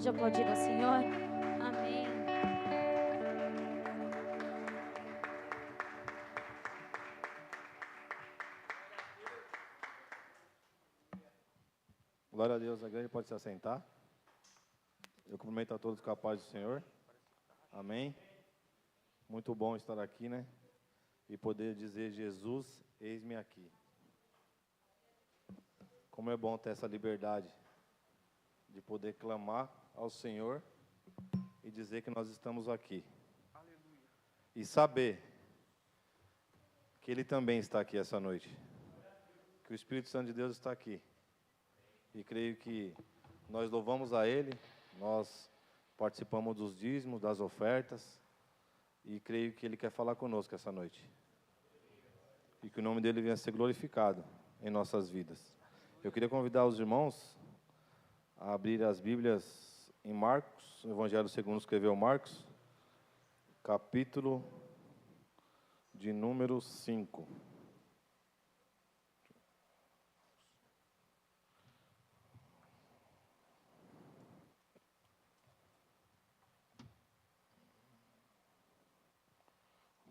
Pode aplaudir ao Senhor. Amém. Glória a Deus, a igreja pode se assentar. Eu cumprimento a todos com a paz do Senhor. Amém. Muito bom estar aqui, né? E poder dizer: Jesus, eis-me aqui. Como é bom ter essa liberdade de poder clamar ao Senhor e dizer que nós estamos aqui. Aleluia. E saber que Ele também está aqui essa noite. Que o Espírito Santo de Deus está aqui. E creio que nós louvamos a Ele, nós participamos dos dízimos, das ofertas, e creio que Ele quer falar conosco essa noite. E que o nome dEle venha a ser glorificado em nossas vidas. Eu queria convidar os irmãos a abrir as Bíblias em Marcos, o Evangelho segundo escreveu Marcos, capítulo de número 5.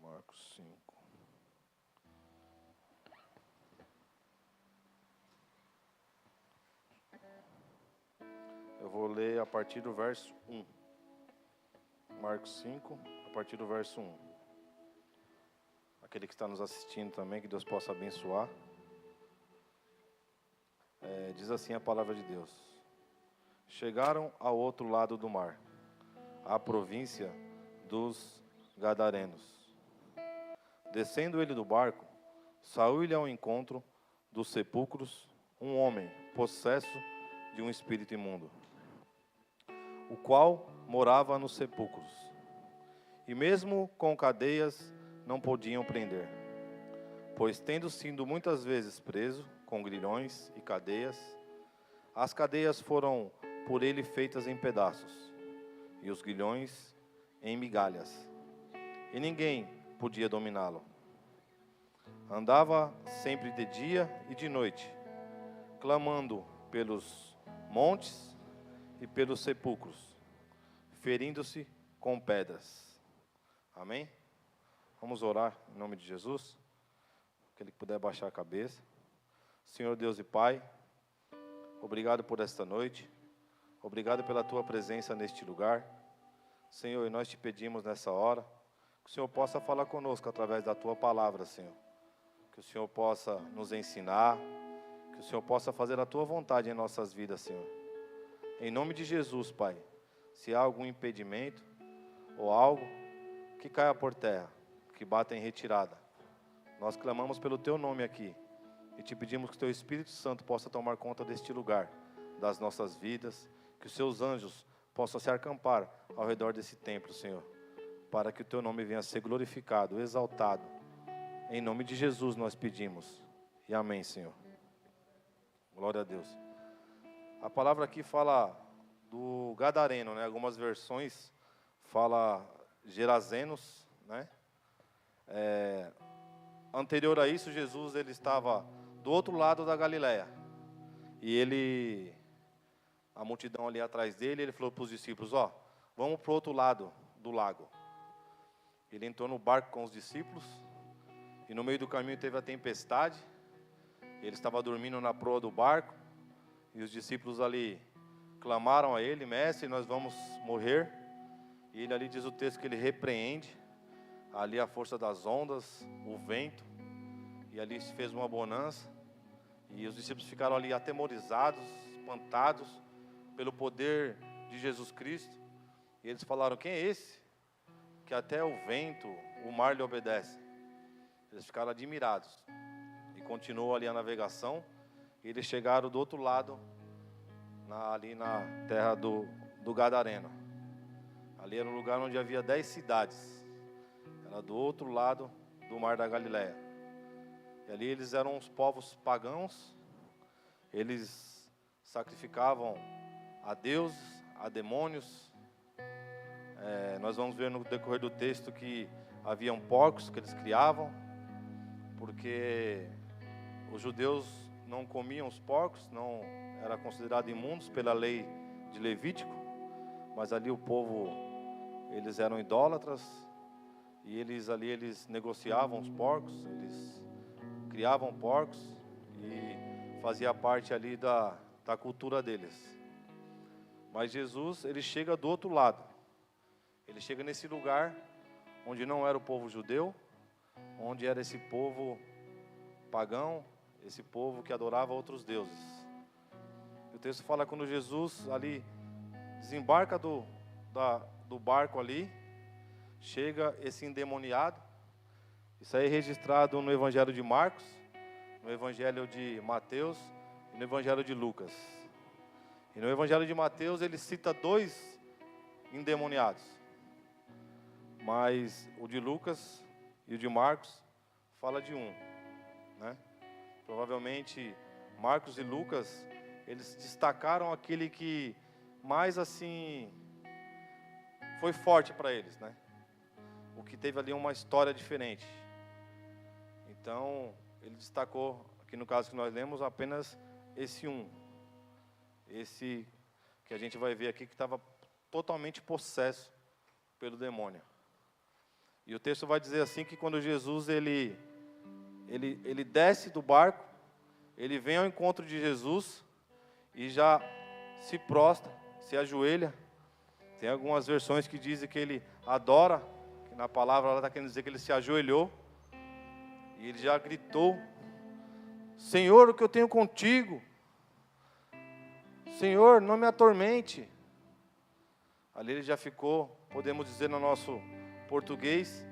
Marcos 5. Eu vou ler a partir do verso 1. Marcos 5, a partir do verso 1. Aquele que está nos assistindo também, que Deus possa abençoar. Diz assim a palavra de Deus. Chegaram ao outro lado do mar, à província dos Gadarenos. Descendo ele do barco, saiu-lhe ao encontro dos sepulcros um homem possesso de um espírito imundo, o qual morava nos sepulcros, e mesmo com cadeias não podiam prender, pois tendo sido muitas vezes preso com grilhões e cadeias, as cadeias foram por ele feitas em pedaços, e os grilhões em migalhas, e ninguém podia dominá-lo. Andava sempre de dia e de noite, clamando pelos montes e pelos sepulcros, ferindo-se com pedras. Amém? Vamos orar em nome de Jesus. Aquele que puder baixar a cabeça. Senhor Deus e Pai, obrigado por esta noite. Obrigado pela Tua presença neste lugar. Senhor, e nós te pedimos nessa hora que o Senhor possa falar conosco através da Tua palavra, Senhor. Que o Senhor possa nos ensinar, que o Senhor possa fazer a Tua vontade em nossas vidas, Senhor. Em nome de Jesus, Pai, se há algum impedimento ou algo, que caia por terra, que bata em retirada. Nós clamamos pelo Teu nome aqui e te pedimos que o Teu Espírito Santo possa tomar conta deste lugar, das nossas vidas, que os Seus anjos possam se acampar ao redor desse templo, Senhor, para que o Teu nome venha a ser glorificado, exaltado. Em nome de Jesus nós pedimos. E amém, Senhor. Glória a Deus. A palavra aqui fala do Gadareno, né? Algumas versões fala Gerazenos, né? Anterior a isso, Jesus ele estava do outro lado da Galileia. E a multidão ali atrás dele, ele falou para os discípulos: vamos para o outro lado do lago. Ele entrou no barco com os discípulos. E no meio do caminho teve a tempestade. Ele estava dormindo na proa do barco. E os discípulos ali clamaram a ele: mestre, nós vamos morrer. E ele ali diz o texto que ele repreende ali a força das ondas, o vento. E ali se fez uma bonança. E os discípulos ficaram ali atemorizados, espantados pelo poder de Jesus Cristo. E eles falaram: quem é esse? Que até o vento, o mar lhe obedece. Eles ficaram admirados. E continuou ali a navegação. E eles chegaram do outro lado, ali na terra do Gadareno. Ali era um lugar onde havia 10 cidades. Era do outro lado do mar da Galileia. E ali eles eram os povos pagãos. Eles sacrificavam a deuses, a demônios. Nós vamos ver no decorrer do texto que haviam porcos que eles criavam, porque os judeus não comiam os porcos, não era considerado imundos pela lei de Levítico. mas ali o povo, eles eram idólatras, e eles negociavam os porcos, eles criavam porcos, e fazia parte ali da cultura deles. Mas Jesus, ele chega do outro lado, ele chega nesse lugar, onde não era o povo judeu, onde era esse povo pagão, esse povo que adorava outros deuses. O texto fala quando Jesus ali desembarca do barco ali, chega esse endemoniado. Isso aí é registrado no Evangelho de Marcos, no Evangelho de Mateus e no Evangelho de Lucas. E no Evangelho de Mateus ele cita 2 endemoniados, mas o de Lucas e o de Marcos fala de um, né? Provavelmente Marcos e Lucas, eles destacaram aquele que mais assim foi forte para eles, né? O que teve ali uma história diferente. Então, ele destacou, aqui no caso que nós lemos, apenas esse um. Esse que a gente vai ver aqui que estava totalmente possesso pelo demônio. E o texto vai dizer assim que quando Jesus ele desce do barco, ele vem ao encontro de Jesus e já se prostra, se ajoelha. Tem algumas versões que dizem que ele adora, que na palavra ela está querendo dizer que ele se ajoelhou. E ele já gritou: Senhor, o que eu tenho contigo? Senhor, não me atormente. Ali ele já ficou, podemos dizer no nosso português,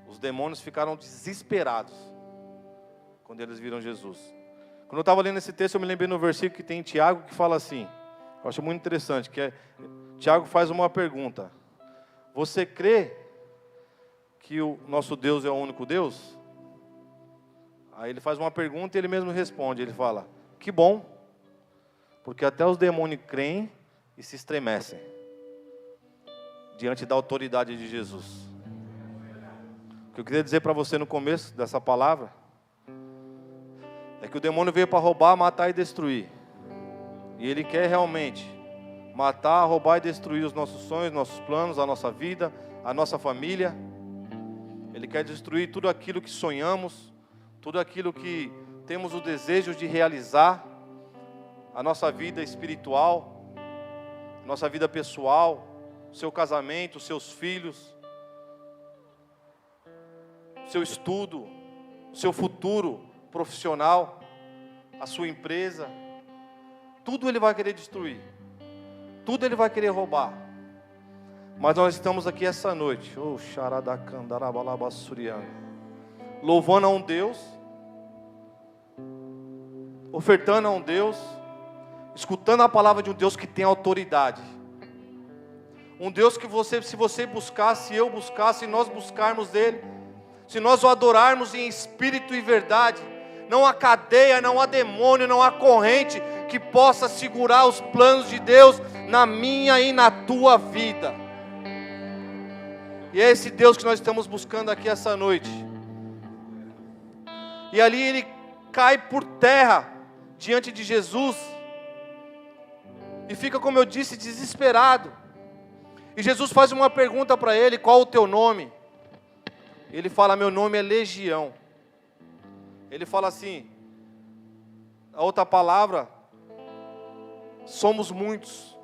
os demônios ficaram desesperados quando eles viram Jesus. Quando eu estava lendo esse texto, eu me lembrei no versículo que tem em Tiago, que fala assim, eu acho muito interessante, Tiago faz uma pergunta: você crê que o nosso Deus é o único Deus? Aí ele faz uma pergunta e ele mesmo responde, ele fala: que bom, porque até os demônios creem e se estremecem diante da autoridade de Jesus. O que eu queria dizer para você no começo dessa palavra é que o demônio veio para roubar, matar e destruir. E ele quer realmente matar, roubar e destruir os nossos sonhos, nossos planos, a nossa vida, a nossa família. Ele quer destruir tudo aquilo que sonhamos, tudo aquilo que temos o desejo de realizar, a nossa vida espiritual, nossa vida pessoal, seu casamento, seus filhos, seu estudo, seu futuro profissional, a sua empresa. Tudo ele vai querer destruir, tudo ele vai querer roubar. Mas nós estamos aqui essa noite, louvando a um Deus, ofertando a um Deus, escutando a palavra de um Deus que tem autoridade. Um Deus que se você buscar, se eu buscar, se nós buscarmos Ele, se nós o adorarmos em espírito e verdade, não há cadeia, não há demônio, não há corrente que possa segurar os planos de Deus na minha e na tua vida. E é esse Deus que nós estamos buscando aqui essa noite. E ali ele cai por terra diante de Jesus e fica, como eu disse, desesperado. E Jesus faz uma pergunta para ele: qual o teu nome? Ele fala: meu nome é Legião. Ele fala assim, a outra palavra, somos muitos,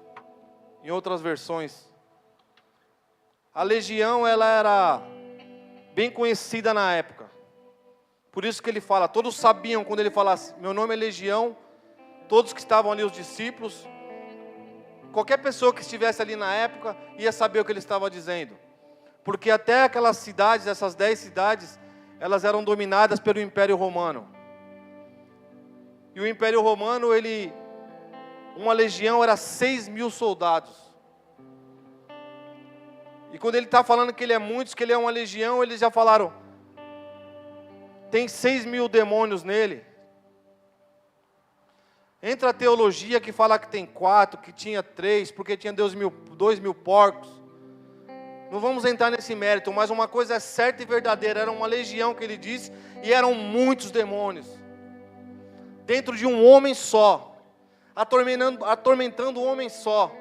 em outras versões. A legião, ela era bem conhecida na época. Por isso que ele fala, todos sabiam quando ele fala assim, meu nome é Legião, todos que estavam ali, os discípulos, qualquer pessoa que estivesse ali na época, ia saber o que ele estava dizendo. Porque até aquelas cidades, essas 10 cidades, elas eram dominadas pelo Império Romano. E o Império Romano, uma legião era 6.000 soldados. E quando ele está falando que ele é muitos, que ele é uma legião, eles já falaram, tem 6.000 demônios nele. Entra a teologia que fala que tem 4, que tinha 3, porque tinha 2.000 porcos. Não vamos entrar nesse mérito, mas uma coisa é certa e verdadeira, era uma legião que ele disse, e eram muitos demônios, dentro de um homem só, atormentando um homem só.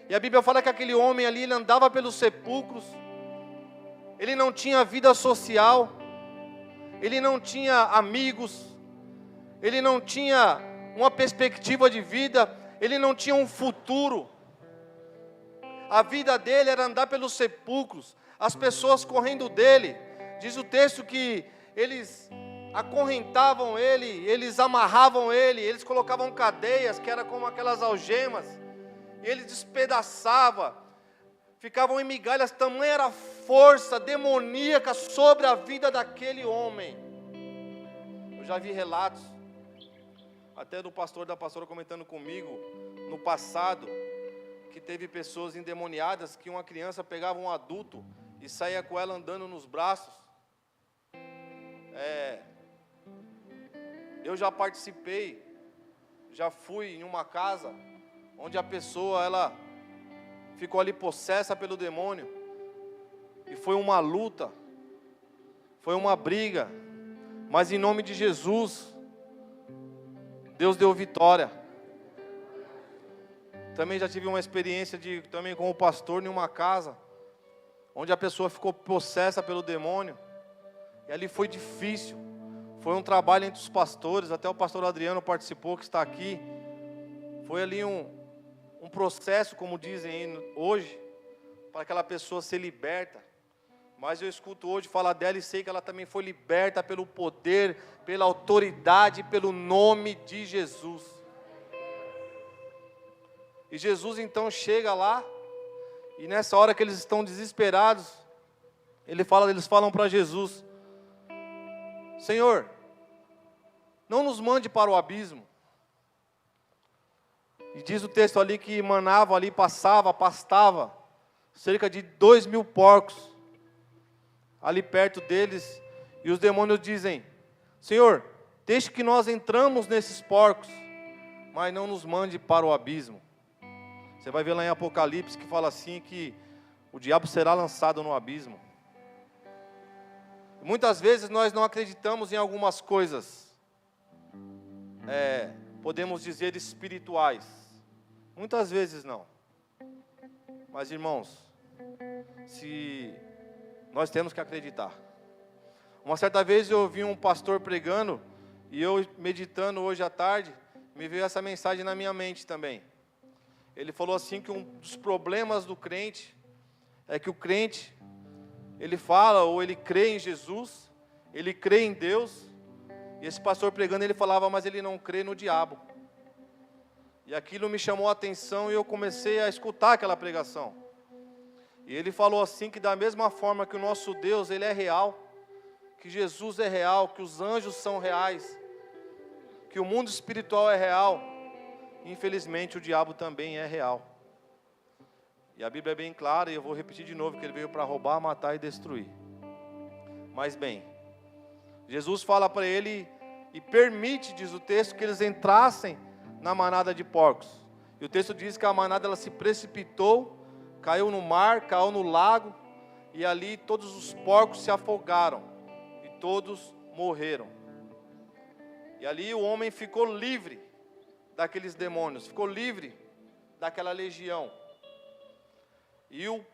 E a Bíblia fala que aquele homem ali, ele andava pelos sepulcros, ele não tinha vida social, ele não tinha amigos, ele não tinha uma perspectiva de vida, ele não tinha um futuro. A vida dele era andar pelos sepulcros, as pessoas correndo dele. Diz o texto que eles acorrentavam ele, eles amarravam ele, eles colocavam cadeias, que era como aquelas algemas, e ele despedaçava, ficavam em migalhas. Tamanha era a força demoníaca sobre a vida daquele homem. Eu já vi relatos, até do pastor, da pastora comentando comigo, no passado, que teve pessoas endemoniadas, que uma criança pegava um adulto e saía com ela andando nos braços. Eu já participei, já fui em uma casa, onde a pessoa, ela ficou ali possessa pelo demônio, e foi uma luta, foi uma briga, mas em nome de Jesus, Deus deu vitória. Também já tive uma experiência também como pastor em uma casa, onde a pessoa ficou possessa pelo demônio, e ali foi difícil, foi um trabalho entre os pastores, até o pastor Adriano participou, que está aqui. Foi ali um processo, como dizem hoje, para aquela pessoa ser liberta. Mas eu escuto hoje falar dela e sei que ela também foi liberta pelo poder, pela autoridade, pelo nome de Jesus. E Jesus então chega lá, e nessa hora que eles estão desesperados, eles falam para Jesus: Senhor, não nos mande para o abismo. E diz o texto ali que manava ali, pastava cerca de 2.000 porcos ali perto deles, e os demônios dizem: Senhor, deixe que nós entramos nesses porcos, mas não nos mande para o abismo. Você vai ver lá em Apocalipse que fala assim, que o diabo será lançado no abismo. Muitas vezes nós não acreditamos em algumas coisas, podemos dizer espirituais. Muitas vezes não. Mas irmãos, nós temos que acreditar. Uma certa vez eu ouvi um pastor pregando, e eu meditando hoje à tarde, me veio essa mensagem na minha mente também. Ele falou assim que um dos problemas do crente é que o crente, ele fala ou ele crê em Jesus, ele crê em Deus, e esse pastor pregando, ele falava, mas ele não crê no diabo. E aquilo me chamou a atenção e eu comecei a escutar aquela pregação. E ele falou assim, que da mesma forma que o nosso Deus, ele é real, que Jesus é real, que os anjos são reais, que o mundo espiritual é real, infelizmente o diabo também é real. E a Bíblia é bem clara, e eu vou repetir de novo, que ele veio para roubar, matar e destruir. Mas bem, Jesus fala para ele, e permite, diz o texto, que eles entrassem na manada de porcos. E o texto diz que a manada, ela se precipitou, caiu no mar, caiu no lago, e ali todos os porcos se afogaram, e todos morreram. E ali o homem ficou livre daqueles demônios, ficou livre daquela legião. E o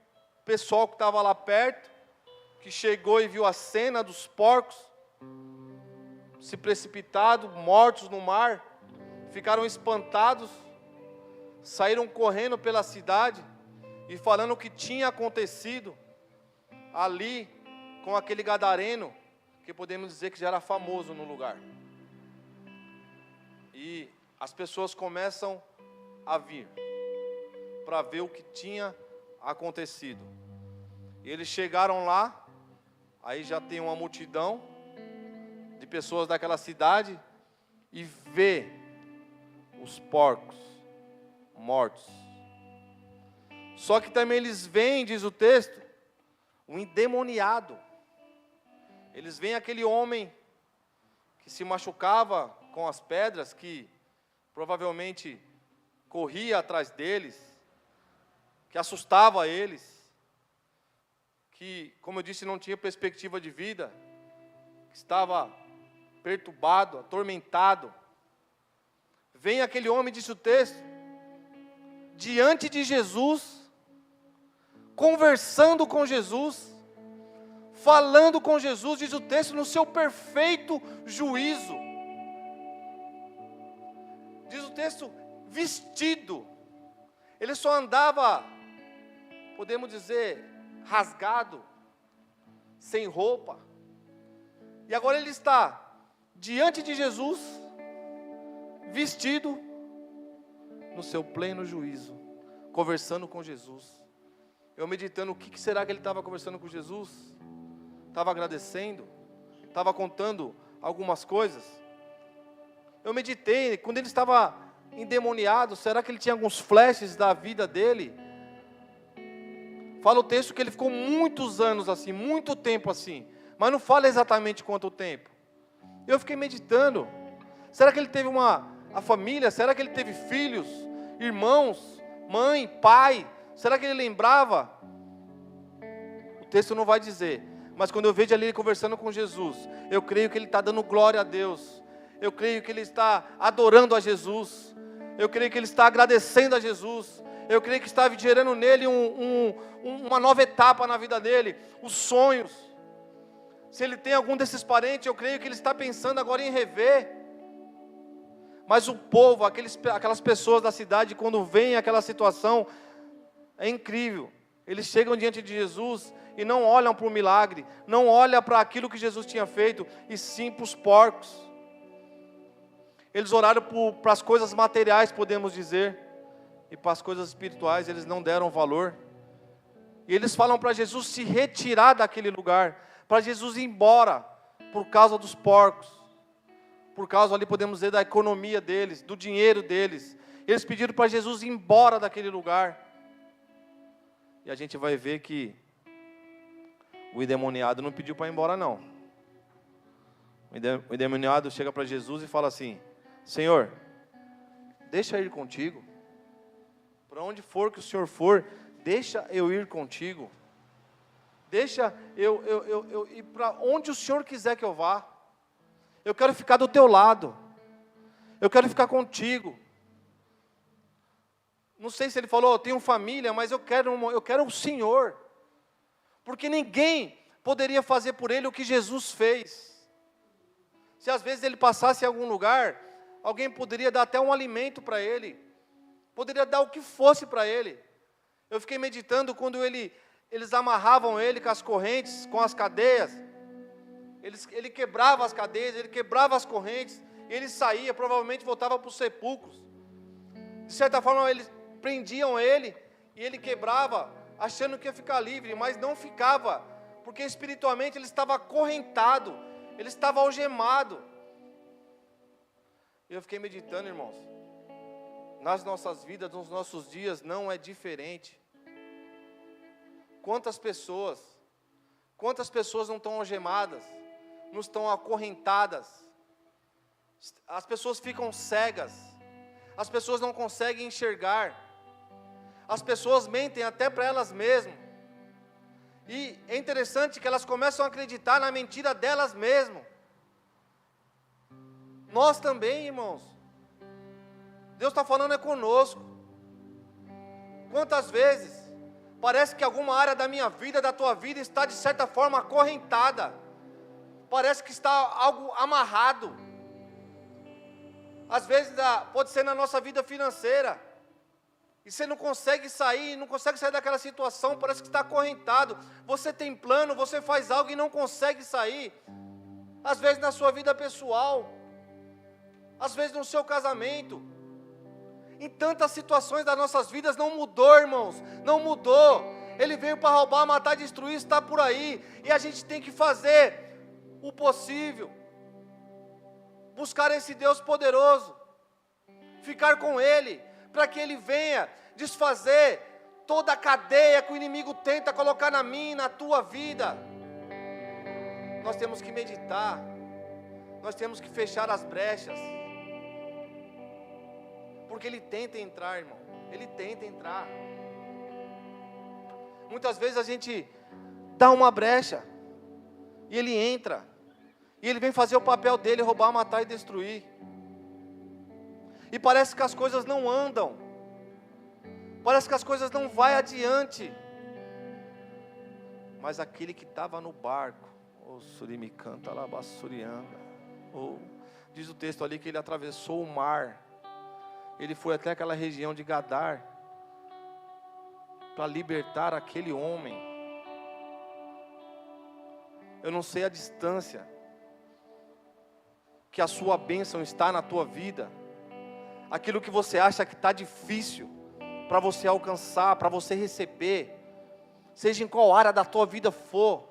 pessoal que estava lá perto, que chegou e viu a cena dos porcos se precipitado, mortos no mar, ficaram espantados, saíram correndo pela cidade e falando o que tinha acontecido ali com aquele gadareno, que podemos dizer que já era famoso no lugar. E as pessoas começam a vir para ver o que tinha acontecido. E eles chegaram lá, aí já tem uma multidão de pessoas daquela cidade, e vê os porcos mortos. Só que também eles veem, diz o texto, um endemoniado. Eles veem aquele homem que se machucava com as pedras, que provavelmente corria atrás deles, que assustava eles, que, como eu disse, não tinha perspectiva de vida, que estava perturbado, atormentado. Vem aquele homem, diz o texto, diante de Jesus, conversando com Jesus, falando com Jesus, diz o texto, no seu perfeito juízo. Diz o texto, vestido. Ele só andava, podemos dizer, rasgado, sem roupa. E agora ele está diante de Jesus, vestido, no seu pleno juízo, conversando com Jesus. Eu meditando, o que será que ele estava conversando com Jesus? Estava agradecendo? Estava contando algumas coisas? Eu meditei, quando ele estava endemoniado, será que ele tinha alguns flashes da vida dele? Fala o texto que ele ficou muitos anos assim, muito tempo assim, mas não fala exatamente quanto tempo. Eu fiquei meditando, será que ele teve a família, será que ele teve filhos, irmãos, mãe, pai? Será que ele lembrava? O texto não vai dizer, mas quando eu vejo ali ele conversando com Jesus, eu creio que ele está dando glória a Deus, eu creio que ele está adorando a Jesus, eu creio que ele está agradecendo a Jesus, eu creio que está gerando nele uma nova etapa na vida dele, os sonhos. Se ele tem algum desses parentes, eu creio que ele está pensando agora em rever. Mas o povo, aquelas pessoas da cidade, quando vem aquela situação, é incrível. Eles chegam diante de Jesus e não olham para o milagre, não olham para aquilo que Jesus tinha feito, e sim para os porcos. Eles oraram para as coisas materiais, podemos dizer, e para as coisas espirituais eles não deram valor. E eles falam para Jesus se retirar daquele lugar, para Jesus ir embora, por causa dos porcos, por causa ali podemos dizer da economia deles, do dinheiro deles. Eles pediram para Jesus ir embora daquele lugar. E a gente vai ver que o endemoniado não pediu para ir embora não. O endemoniado chega para Jesus e fala assim: Senhor, deixa eu ir contigo. Para onde for que o Senhor for, deixa eu ir contigo. Deixa eu ir para onde o Senhor quiser que eu vá. Eu quero ficar do teu lado. Eu quero ficar contigo. Não sei se ele falou, eu tenho família, mas eu quero o Senhor. Porque ninguém poderia fazer por ele o que Jesus fez. Se às vezes ele passasse em algum lugar, alguém poderia dar até um alimento para ele. Poderia dar o que fosse para ele. Eu fiquei meditando quando eles amarravam ele com as correntes, com as cadeias. Ele quebrava as cadeias, ele quebrava as correntes, ele saía, provavelmente voltava para os sepulcros. De certa forma, eles prendiam ele, e ele quebrava, achando que ia ficar livre, mas não ficava, porque espiritualmente ele estava acorrentado, ele estava algemado. Eu fiquei meditando, irmãos, nas nossas vidas, nos nossos dias, não é diferente. Quantas pessoas não estão algemadas, não estão acorrentadas, as pessoas ficam cegas, as pessoas não conseguem enxergar, as pessoas mentem até para elas mesmas, e é interessante que elas começam a acreditar na mentira delas mesmas. Nós também, irmãos, Deus está falando conosco. Quantas vezes parece que alguma área da minha vida, da tua vida, está de certa forma acorrentada, parece que está algo amarrado. Às vezes pode ser na nossa vida financeira, e você não consegue sair daquela situação, parece que está acorrentado. Você tem plano, você faz algo e não consegue sair. Às vezes na sua vida pessoal, às vezes no seu casamento. Em tantas situações das nossas vidas não mudou, irmãos, não mudou. Ele veio para roubar, matar, destruir, está por aí. E a gente tem que fazer o possível, buscar esse Deus poderoso, ficar com Ele, para que Ele venha desfazer toda a cadeia que o inimigo tenta colocar na minha e na tua vida. Nós temos que meditar, nós temos que fechar as brechas, porque ele tenta entrar, irmão, ele tenta entrar. Muitas vezes a gente dá uma brecha, e ele entra, e ele vem fazer o papel dele, roubar, matar e destruir. E parece que as coisas não andam. Parece que as coisas não vão adiante. Mas aquele que estava no barco, o Surimi canta lá, Bassurianga, diz o texto ali que ele atravessou o mar. Ele foi até aquela região de Gadar para libertar aquele homem. Eu não sei a distância que a sua bênção está na tua vida. Aquilo que você acha que está difícil para você alcançar, para você receber, seja em qual área da tua vida for,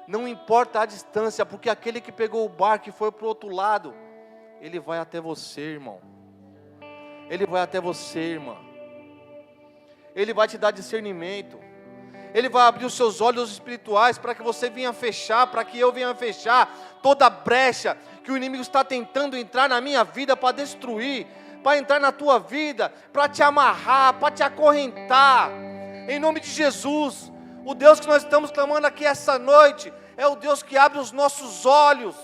não importa a distância, porque aquele que pegou o barco e foi para o outro lado, ele vai até você, irmão. Ele vai até você, irmã. Ele vai te dar discernimento. Ele vai abrir os seus olhos espirituais para que você venha fechar, para que eu venha fechar toda a brecha que o inimigo está tentando entrar na minha vida para destruir, para entrar na tua vida, para te amarrar, para te acorrentar. Em nome de Jesus, o Deus que nós estamos clamando aqui essa noite é o Deus que abre os nossos olhos,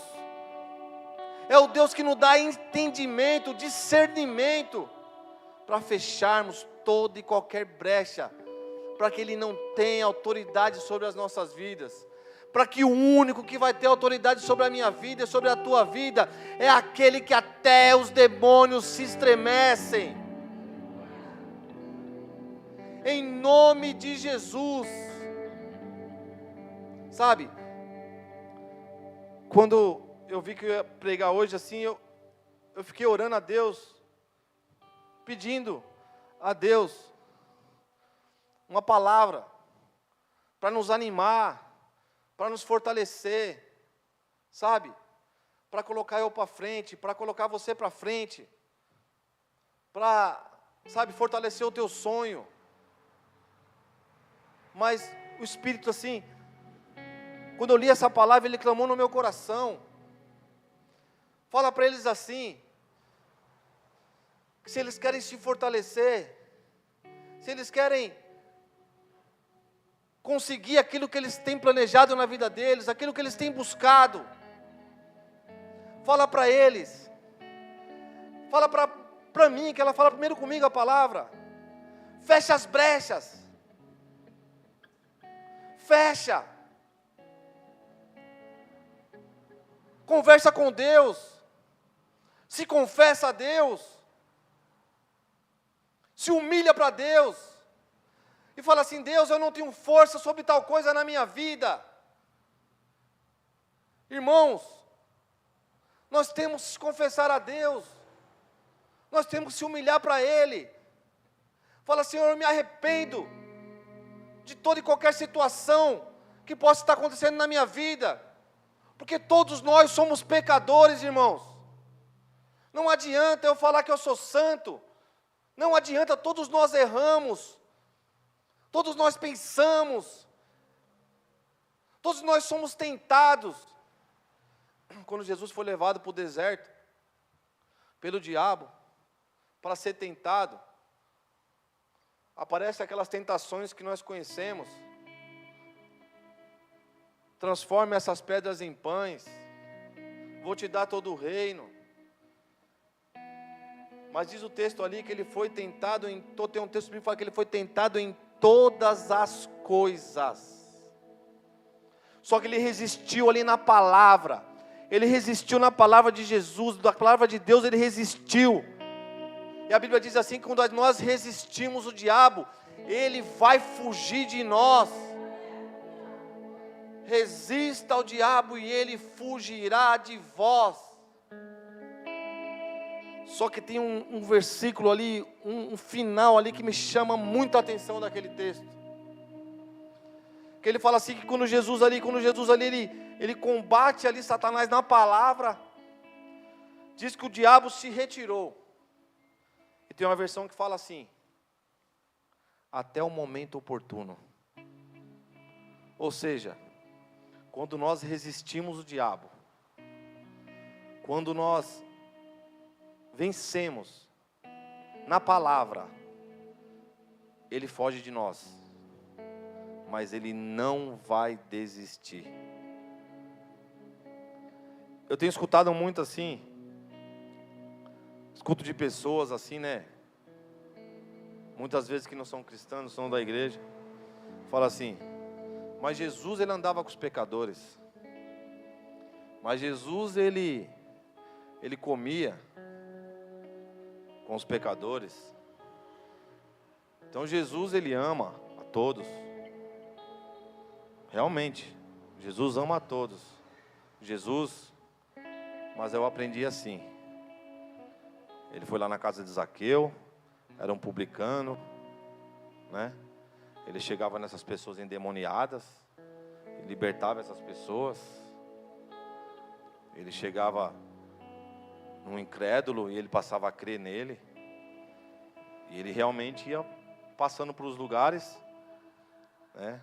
é o Deus que nos dá entendimento, discernimento, para fecharmos toda e qualquer brecha, para que Ele não tenha autoridade sobre as nossas vidas, para que o único que vai ter autoridade sobre a minha vida e sobre a tua vida, é aquele que até os demônios se estremecem, em nome de Jesus. Sabe, quando eu vi que eu ia pregar hoje assim, eu fiquei orando a Deus, pedindo a Deus uma palavra para nos animar, para nos fortalecer, sabe? Para colocar eu para frente, para colocar você para frente, para, sabe, fortalecer o teu sonho. Mas o Espírito assim, quando eu li essa palavra, Ele clamou no meu coração. Fala para eles assim, que se eles querem se fortalecer, se eles querem conseguir aquilo que eles têm planejado na vida deles, aquilo que eles têm buscado, fala para eles, fala para mim, que ela fala primeiro comigo a palavra, fecha as brechas, fecha, conversa com Deus, se confessa a Deus, se humilha para Deus, e fala assim: Deus, eu não tenho força sobre tal coisa na minha vida. Irmãos, nós temos que se confessar a Deus, nós temos que se humilhar para Ele. Fala: Senhor, eu me arrependo de toda e qualquer situação que possa estar acontecendo na minha vida, porque todos nós somos pecadores, irmãos. Não adianta eu falar que eu sou santo, não adianta, todos nós erramos. Todos nós pensamos, todos nós somos tentados. Quando Jesus foi levado para o deserto, pelo diabo, para ser tentado, aparecem aquelas tentações que nós conhecemos. Transforme essas pedras em pães, vou te dar todo o reino. Mas diz o texto ali que ele foi tentado tem um texto que fala que ele foi tentado em todas as coisas, só que ele resistiu ali na palavra, ele resistiu na palavra de Jesus, da palavra de Deus ele resistiu, e a Bíblia diz assim, que quando nós resistimos o diabo, ele vai fugir de nós. Resista ao diabo e ele fugirá de vós. Só que tem um versículo ali, um final ali que me chama muito a atenção daquele texto. Que ele fala assim, que quando Jesus ali ele combate ali Satanás na palavra, diz que o diabo se retirou. E tem uma versão que fala assim: até o momento oportuno. Ou seja, quando nós resistimos o diabo, quando nós vencemos na palavra, ele foge de nós, mas ele não vai desistir. Eu tenho escutado muito assim, escuto de pessoas assim, né? muitas vezes que não são cristãos, não são da igreja, fala assim: mas Jesus ele andava com os pecadores. Mas Jesus ele comia com os pecadores. Então Jesus ele ama a todos. Realmente, Jesus ama a todos. Jesus, mas eu aprendi assim. Ele foi lá na casa de Zaqueu, era um publicano, né? Ele chegava nessas pessoas endemoniadas, libertava essas pessoas. Ele chegava num incrédulo e ele passava a crer nele. E ele realmente ia passando para os lugares, né?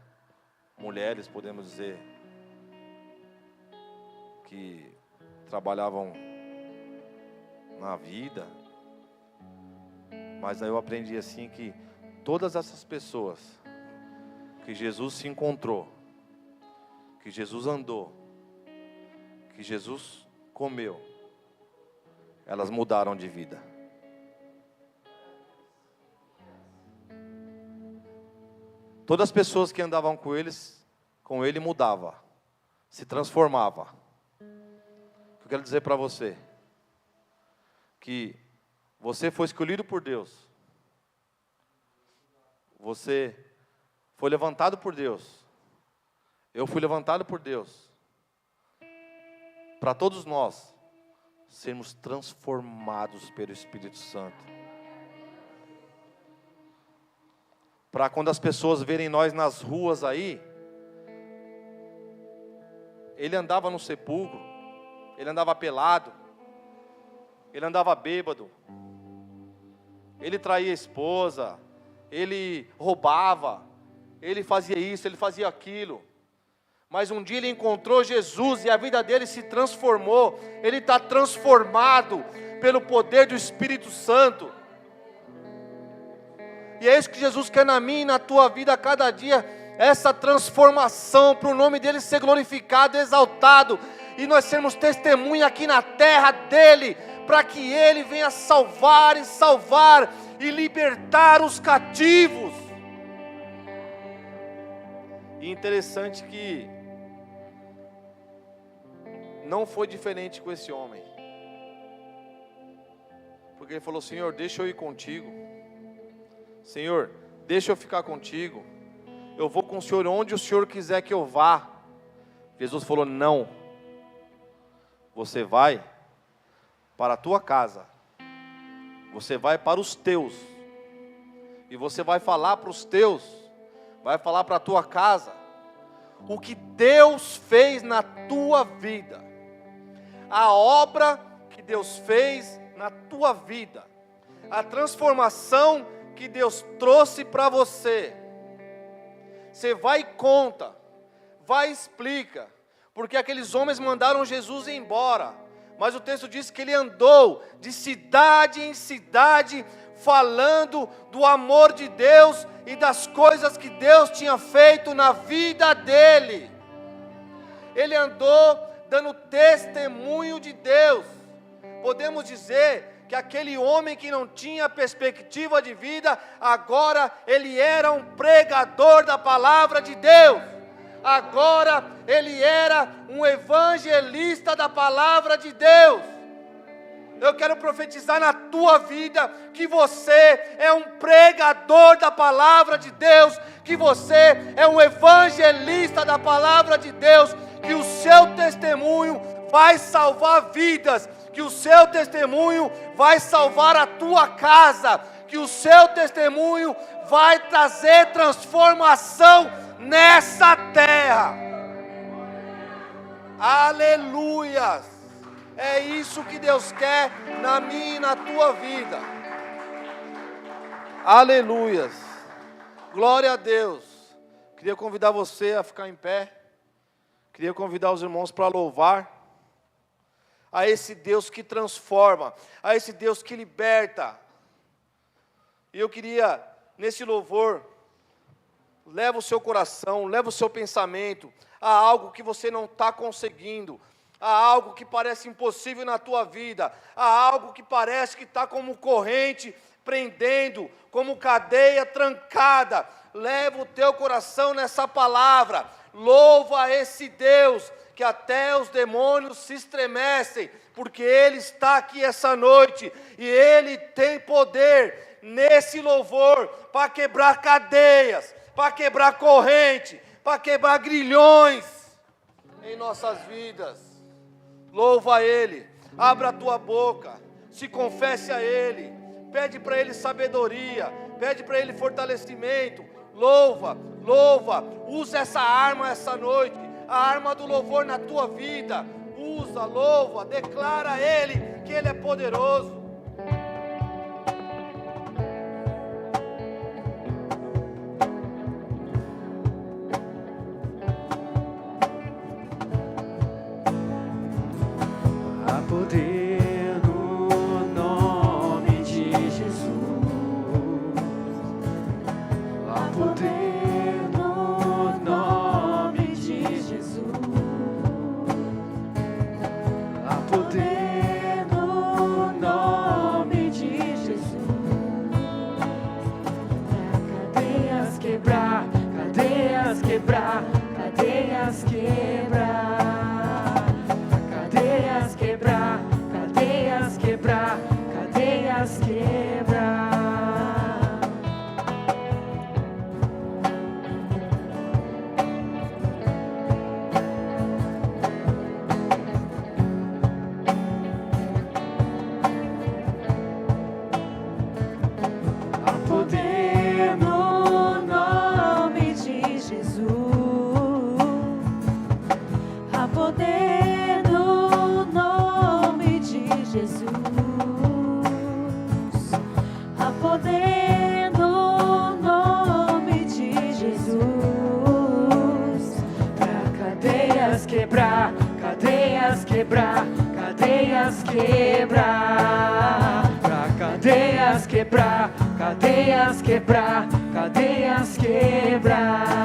Mulheres, podemos dizer, que trabalhavam na vida. Mas aí eu aprendi assim que todas essas pessoas que Jesus se encontrou, que Jesus andou, que Jesus comeu, elas mudaram de vida. Todas as pessoas que andavam com ele mudava, se transformava. O que eu quero dizer para você? Que você foi escolhido por Deus. Você foi levantado por Deus. Eu fui levantado por Deus. Para todos nós sermos transformados pelo Espírito Santo. Para quando as pessoas verem nós nas ruas aí, ele andava no sepulcro, ele andava pelado, ele andava bêbado, ele traía a esposa, ele roubava, ele fazia isso, ele fazia aquilo. Mas um dia ele encontrou Jesus e a vida dele se transformou. Ele está transformado pelo poder do Espírito Santo. E é isso que Jesus quer na minha e na tua vida a cada dia. Essa transformação para o nome dele ser glorificado, exaltado. E nós sermos testemunha aqui na terra dele. Para que ele venha salvar e libertar os cativos. E interessante que não foi diferente com esse homem. Porque ele falou: Senhor, deixa eu ir contigo. Senhor, deixa eu ficar contigo. Eu vou com o Senhor onde o Senhor quiser que eu vá. Jesus falou: não. Você vai para a tua casa. Você vai para os teus. E você vai falar para os teus. Vai falar para a tua casa. O que Deus fez na tua vida. A obra que Deus fez na tua vida. A transformação que Deus trouxe para você. Você vai e conta, vai e explica, porque aqueles homens mandaram Jesus embora, mas o texto diz que ele andou de cidade em cidade, falando do amor de Deus e das coisas que Deus tinha feito na vida dele. Ele andou dando testemunho de Deus. Podemos dizer que aquele homem que não tinha perspectiva de vida, agora ele era um pregador da palavra de Deus. Agora ele era um evangelista da palavra de Deus. Eu quero profetizar na tua vida que você é um pregador da palavra de Deus, que você é um evangelista da palavra de Deus, que o seu testemunho vai salvar vidas, que o seu testemunho vai salvar a tua casa, que o seu testemunho vai trazer transformação nessa terra. Aleluias! É isso que Deus quer na minha e na tua vida. Aleluias! Glória a Deus! Queria convidar você a ficar em pé. Queria convidar os irmãos para louvar a esse Deus que transforma, a esse Deus que liberta. E eu queria, nesse louvor, leva o seu coração, leva o seu pensamento a algo que você não está conseguindo, a algo que parece impossível na tua vida, a algo que parece que está como corrente prendendo, como cadeia trancada. Leva o teu coração nessa palavra. Louva esse Deus, que até os demônios se estremecem, porque Ele está aqui essa noite, e Ele tem poder nesse louvor, para quebrar cadeias, para quebrar corrente, para quebrar grilhões, em nossas vidas. Louva a Ele, abra a tua boca, se confesse a Ele, pede para Ele sabedoria, pede para Ele fortalecimento, louva, usa essa arma essa noite, a arma do louvor na tua vida, usa, louva, declara a Ele que Ele é poderoso. Há poder no nome de Jesus. Há poder no nome de Jesus. Há poder no nome de Jesus. Cadeias quebrar, cadeias quebrar, cadeias quebrar. Cadeias quebrar, cadeias quebrar, cadeias quebrar. Há poder no nome de Jesus. Há poder no nome de Jesus. Há poder no nome de Jesus. Pra cadeias quebrar, cadeias quebrar, cadeias quebrar. Pra cadeias quebrar, cadeias quebrar, cadeias quebrar.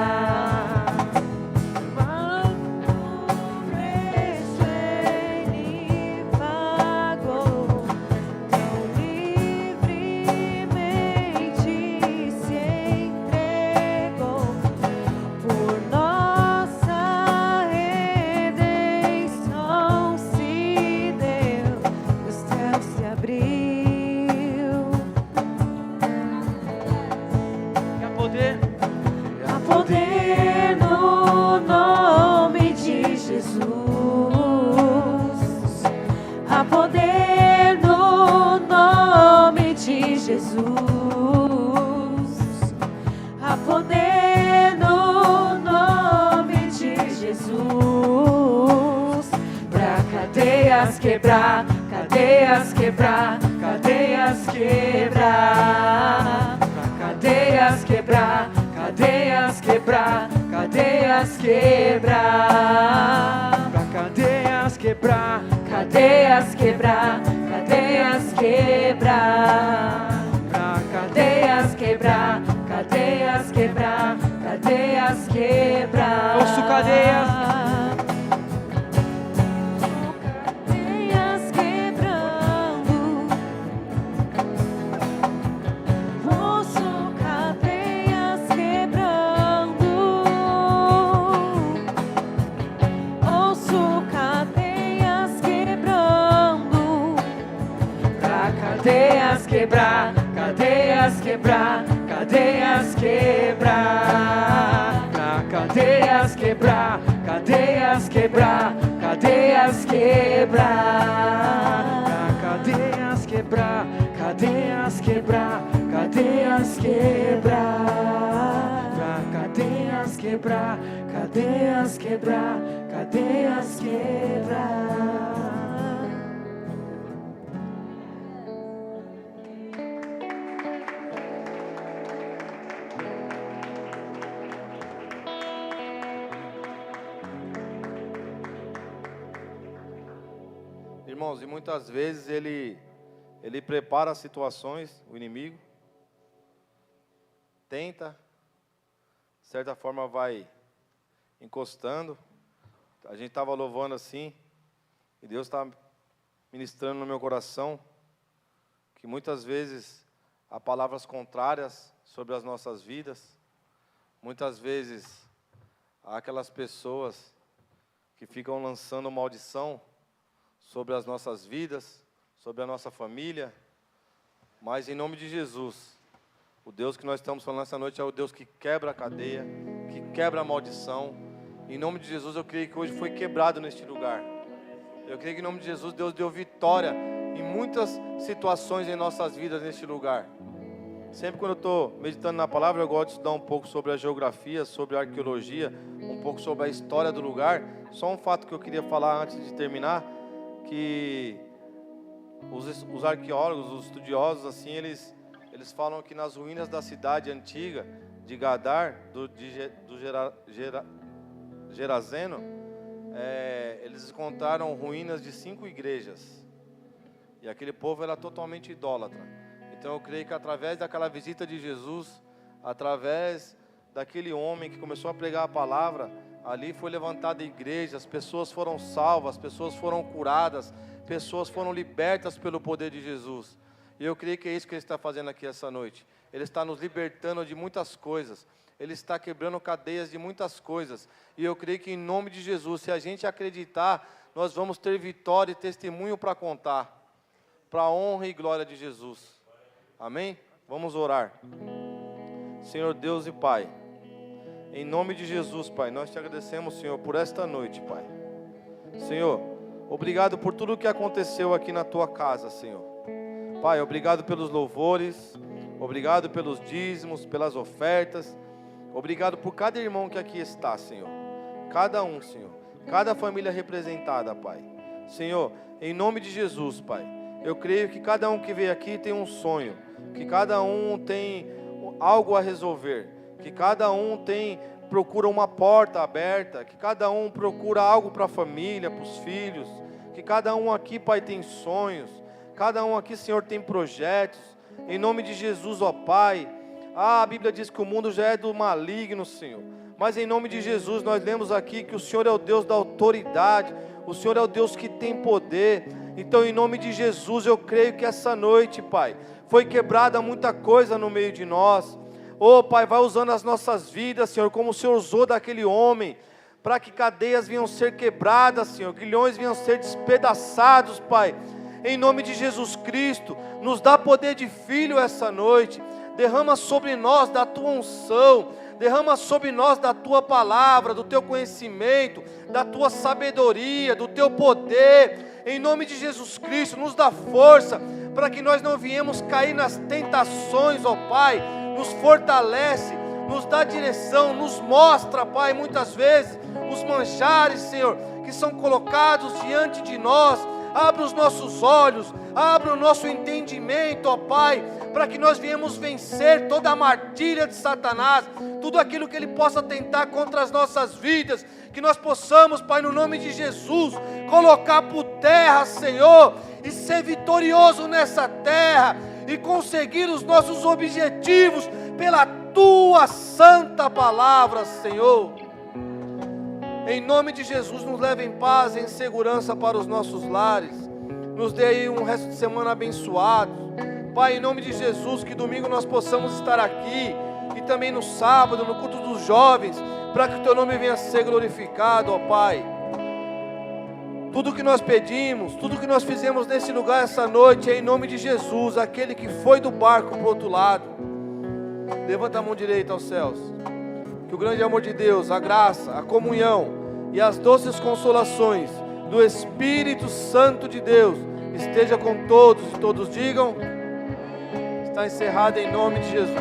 Quebrar, cadeias quebrar, cadeias quebrar. Cadeias quebrar, cadeias quebrar, cadeias quebrar. Cadeias quebrar, cadeias quebrar, cadeias quebrar. Cadeias quebrar, cadeias quebrar, cadeias quebrar. Ouço cadeias. Quebrar, cadeias quebrar, cadeias quebrar. Cadeias quebrar, cadeias quebrar, cadeias quebrar. Cadeias quebrar, cadeias quebrar, cadeias quebrar. Cadeias quebrar, cadeias quebrar, cadeias quebrar. Irmãos, e muitas vezes ele prepara as situações, o inimigo, tenta, de certa forma vai encostando. A gente estava louvando assim, e Deus está ministrando no meu coração, que muitas vezes há palavras contrárias sobre as nossas vidas. Muitas vezes, há aquelas pessoas que ficam lançando maldição sobre as nossas vidas, sobre a nossa família. Mas em nome de Jesus, o Deus que nós estamos falando essa noite é o Deus que quebra a cadeia, que quebra a maldição. Em nome de Jesus, eu creio que hoje foi quebrado neste lugar. Eu creio que em nome de Jesus, Deus deu vitória em muitas situações em nossas vidas neste lugar. Sempre quando eu estou meditando na palavra, eu gosto de estudar um pouco sobre a geografia, sobre a arqueologia, um pouco sobre a história do lugar. Só um fato que eu queria falar antes de terminar, que os arqueólogos, os estudiosos, assim, eles falam que nas ruínas da cidade antiga de Gadar, do Gerazeno, eles encontraram ruínas de 5 igrejas. E aquele povo era totalmente idólatra. Então eu creio que através daquela visita de Jesus, através daquele homem que começou a pregar a palavra, ali foi levantada a igreja, as pessoas foram salvas, as pessoas foram curadas, pessoas foram libertas pelo poder de Jesus. E eu creio que é isso que Ele está fazendo aqui essa noite. Ele está nos libertando de muitas coisas. Ele está quebrando cadeias de muitas coisas. E eu creio que em nome de Jesus, se a gente acreditar, nós vamos ter vitória e testemunho para contar, para a honra e glória de Jesus. Amém? Vamos orar. Senhor Deus e Pai, em nome de Jesus, Pai, nós te agradecemos, Senhor, por esta noite, Pai. Senhor, obrigado por tudo que aconteceu aqui na tua casa, Senhor. Pai, obrigado pelos louvores, obrigado pelos dízimos, pelas ofertas, obrigado por cada irmão que aqui está, Senhor. Cada um, Senhor, cada família representada, Pai. Senhor, em nome de Jesus, Pai, eu creio que cada um que veio aqui tem um sonho, que cada um tem algo a resolver, que cada um procura uma porta aberta, que cada um procura algo para a família, para os filhos, que cada um aqui, Pai, tem sonhos, cada um aqui, Senhor, tem projetos, em nome de Jesus, ó Pai. A Bíblia diz que o mundo já é do maligno, Senhor, mas em nome de Jesus, nós lemos aqui que o Senhor é o Deus da autoridade, o Senhor é o Deus que tem poder. Então, em nome de Jesus, eu creio que essa noite, Pai, foi quebrada muita coisa no meio de nós. Oh, Pai, vai usando as nossas vidas, Senhor, como o Senhor usou daquele homem, para que cadeias venham ser quebradas, Senhor, grilhões venham ser despedaçados, Pai. Em nome de Jesus Cristo, nos dá poder de filho essa noite. Derrama sobre nós da tua unção, derrama sobre nós da tua palavra, do teu conhecimento, da tua sabedoria, do teu poder. Em nome de Jesus Cristo, nos dá força para que nós não viemos cair nas tentações, ó Pai. Nos fortalece, nos dá direção, nos mostra, Pai, muitas vezes os manjares, Senhor, que são colocados diante de nós. Abra os nossos olhos, abra o nosso entendimento, ó Pai, para que nós viemos vencer toda a armadilha de Satanás, tudo aquilo que ele possa tentar contra as nossas vidas, que nós possamos, Pai, no nome de Jesus, colocar por terra, Senhor, e ser vitorioso nessa terra, e conseguir os nossos objetivos, pela Tua santa palavra, Senhor. Em nome de Jesus, nos leve em paz e em segurança para os nossos lares, nos dê aí um resto de semana abençoado, Pai, em nome de Jesus, que domingo nós possamos estar aqui, e também no sábado, no culto dos jovens, para que o Teu nome venha a ser glorificado, ó Pai. Tudo que nós pedimos, tudo que nós fizemos nesse lugar essa noite, é em nome de Jesus, aquele que foi do barco para o outro lado. Levanta a mão direita aos céus. Que o grande amor de Deus, a graça, a comunhão e as doces consolações do Espírito Santo de Deus esteja com todos, e todos digam: está encerrado em nome de Jesus.